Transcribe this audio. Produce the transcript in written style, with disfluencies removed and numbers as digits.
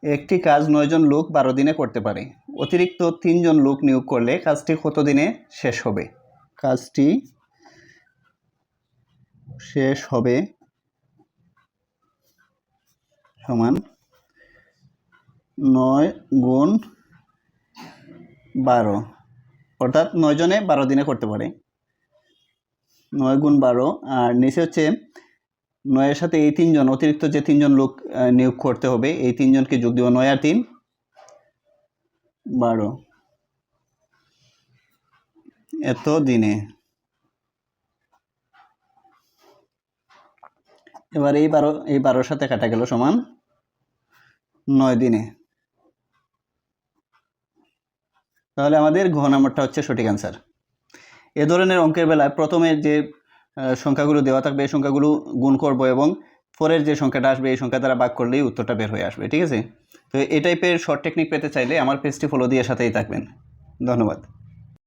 একটি কাজ 9 জন লোক 12 দিনে করতে পারে। অতিরিক্ত 3 জন লোক নিয়োগ করলে কাজটি কত দিনে শেষ হবে? কাজটি শেষ হবে সমান 9 গুণ 12, অর্থাৎ 9 জনে 12 দিনে করতে পারে। 9 গুণ 12, আর নিচে হচ্ছে 9 এর সাথে এই 3 জন অতিরিক্ত যে 3 জন লোক নিয়োগ করতে হবে, এই 3 জনকে যোগ দিব। 9 আর 3 12, এত দিনে। এবার এই 12 সাথে কাটা গেল সমান 9 দিনে। তাহলে আমাদের ঘ নাম্বারটা হচ্ছে সঠিক অ্যান্সার। এ ধরনের অঙ্কের বেলায় প্রথমে যে সংখ্যাগুলো দেওয়া থাকবে এই সংখ্যাগুলো গুণ করব এবং পরের যে সংখ্যাটা আসবে এই সংখ্যা দ্বারা ভাগ করলেই উত্তরটা বের হয়ে আসবে। ঠিক আছে? তো এই টাইপের শর্ট টেকনিক পেতে চাইলে আমার পেজটি ফলো দিয়ে সাথেই থাকবেন। ধন্যবাদ।